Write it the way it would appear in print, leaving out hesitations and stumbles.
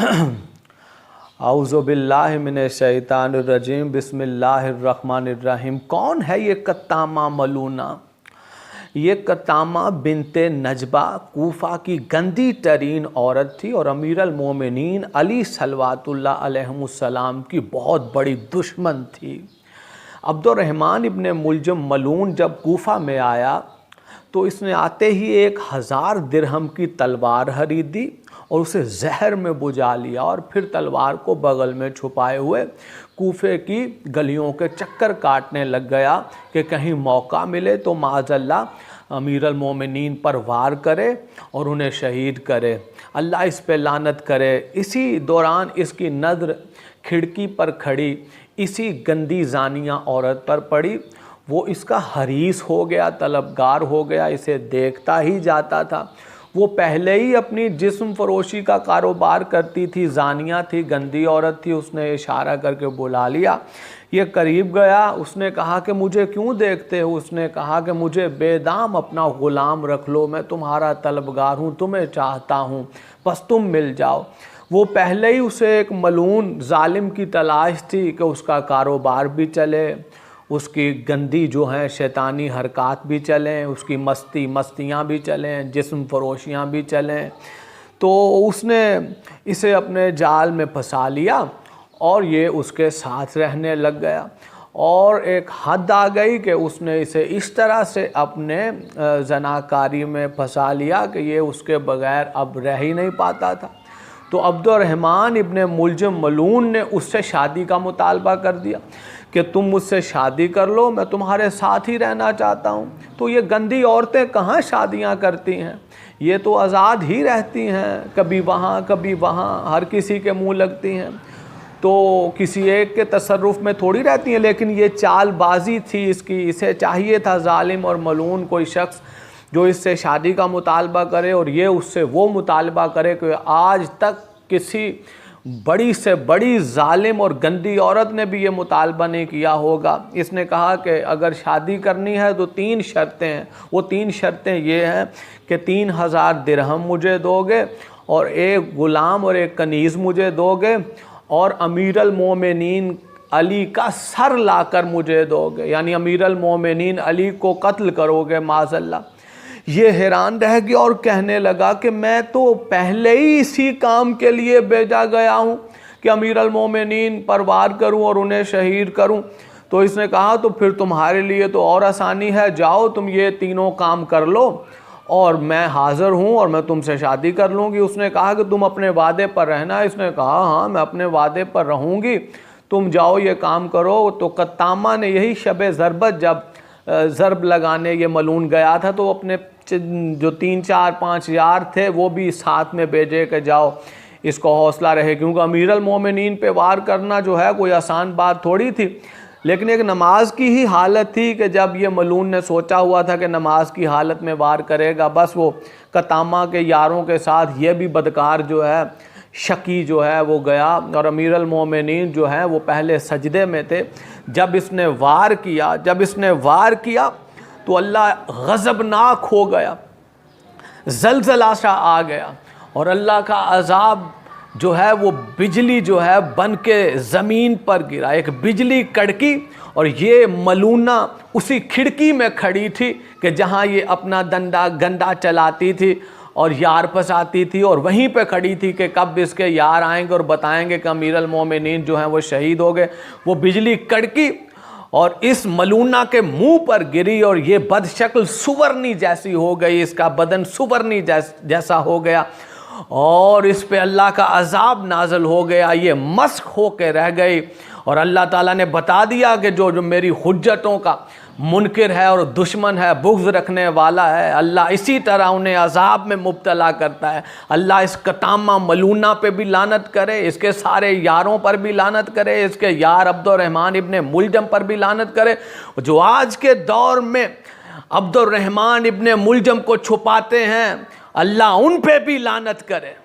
औज़ु बिल्लाहि मिनश शैतानिर रजीम, बिस्मिल्लाहिर्रहमानिर्रहीम। कौन है ये कत्तामा मलूना? ये कत्तामा बिनते नजबा कूफा की गंदी तरीन औरत थी और अमीर अल मोमिनीन अली सल्लल्लाहु अलैहिस्सलाम की बहुत बड़ी दुश्मन थी। अब्दुर्रहमान इब्ने मुलजम मलून जब कूफा में आया तो इसने आते ही 1000 दिरहम की तलवार खरीदी और उसे जहर में बुझा लिया और फिर तलवार को बगल में छुपाए हुए कूफे की गलियों के चक्कर काटने लग गया कि कहीं मौका मिले तो माज़अल्लाह अमीर अल मोमिनीन पर वार करे और उन्हें शहीद करे, अल्लाह इस पे लानत करे। इसी दौरान इसकी नज़र खिड़की पर खड़ी इसी गंदी जानिया औरत पर पड़ी। वो इसका हरीस हो गया, तलबगार हो गया, इसे देखता ही जाता था। वो पहले ही अपनी जिस्म फरोशी का कारोबार करती थी, जानिया थी, गंदी औरत थी। उसने इशारा करके बुला लिया। ये करीब गया, उसने कहा कि मुझे क्यों देखते हो? उसने कहा कि मुझे बेदाम अपना ग़ुलाम रख लो, मैं तुम्हारा तलबगार हूँ, तुम्हें चाहता हूँ, बस तुम मिल जाओ। वो पहले ही उसे एक मलून जालिम की तलाश थी कि उसका कारोबार भी चले, उसकी गंदी जो हैं शैतानी हरकत भी चलें, उसकी मस्तियाँ भी चलें, जिस्म फरोशियाँ भी चलें। तो उसने इसे अपने जाल में फंसा लिया और ये उसके साथ रहने लग गया। और एक हद आ गई कि उसने इसे इस तरह से अपने जनाकारी में फंसा लिया कि ये उसके बग़ैर अब रह ही नहीं पाता था। तो अब्दुर्रहमान इब्ने मुलजम मलून ने उससे शादी का मुतालबा कर दिया कि तुम मुझसे शादी कर लो, मैं तुम्हारे साथ ही रहना चाहता हूँ। तो ये गंदी औरतें कहाँ शादियाँ करती हैं, ये तो आज़ाद ही रहती हैं, कभी वहाँ कभी वहाँ, हर किसी के मुँह लगती हैं, तो किसी एक के तसर्रुफ़ में थोड़ी रहती हैं। लेकिन ये चालबाजी थी इसकी, इसे चाहिए था जालिम और मलून कोई शख्स जो इससे शादी का मुतालबा करे और ये उससे वो मुतालबा करे कि आज तक किसी बड़ी से बड़ी जालिम और गंदी औरत ने भी ये मुतालबा नहीं किया होगा। इसने कहा कि अगर शादी करनी है तो 3 शर्तें हैं। वो 3 शर्तें ये हैं कि 3000 दिरहम मुझे दोगे और एक ग़ुलाम और एक कनीज़ मुझे दोगे और अमीर अल मोमिनीन अली का सर लाकर मुझे दोगे, यानी अमीर अल मोमिनीन अली को कत्ल करोगे माज़अल्लाह। ये हैरान रह गया और कहने लगा कि मैं तो पहले ही इसी काम के लिए भेजा गया हूँ कि अमीर अल मोमिनीन पर वार करूँ और उन्हें शहीद करूँ। तो इसने कहा तो फिर तुम्हारे लिए तो और आसानी है, जाओ तुम ये तीनों काम कर लो और मैं हाज़िर हूँ और मैं तुमसे शादी कर लूँगी। उसने कहा कि तुम अपने वादे पर रहना। इसने कहा हाँ मैं अपने वादे पर रहूँगी, तुम जाओ ये काम करो। तो कत्तामा ने यही शब ज़रबत जब ज़रब लगाने ये मलून गया था तो अपने जो 3, 4, 5 यार थे वो भी साथ में भेजे कि जाओ इसको हौसला रहे, क्योंकि अमीर अल मोमिनीन पे वार करना जो है कोई आसान बात थोड़ी थी। लेकिन एक नमाज की ही हालत थी कि जब ये मलून ने सोचा हुआ था कि नमाज की हालत में वार करेगा, बस वो कत्तामा के यारों के साथ ये भी बदकार जो है शकी जो है वो गया और अमीर अल मोमिनीन जो है वो पहले सजदे में थे। जब इसने वार किया तो अल्लाह गज़बनाक हो गया, ज़लज़ला सा आ गया और अल्लाह का अज़ाब जो है वो बिजली जो है बन के ज़मीन पर गिरा, एक बिजली कड़की। और ये मलूना उसी खिड़की में खड़ी थी कि जहाँ ये अपना गंदा चलाती थी और यार फंसाती थी, और वहीं पे खड़ी थी कि कब इसके यार आएंगे और बताएंगे कि अमीर अल मोमिनीन जो हैं वो शहीद हो गए। वो बिजली कड़की और इस मलूना के मुंह पर गिरी और ये बदशक्ल सुवरनी जैसी हो गई, इसका बदन सुवरनी जैसा हो गया और इस पे अल्लाह का अज़ाब नाज़िल हो गया। ये मस्क हो के रह गई और अल्लाह ताला ने बता दिया कि जो मेरी हुज्जतों का मुनकिर है और दुश्मन है, बुग़्ज़ रखने वाला है, अल्लाह इसी तरह उन्हें अज़ाब में मुब्तला करता है। अल्लाह इस कत्तामा मलूना पे भी लानत करे, इसके सारे यारों पर भी लानत करे, इसके यार अब्दुर्रहमान इब्ने मुलजम पर भी लानत करे, जो आज के दौर में अब्दुर्रहमान इब्ने मुलजम को छुपाते हैं, अल्लाह उन पे भी लानत करे।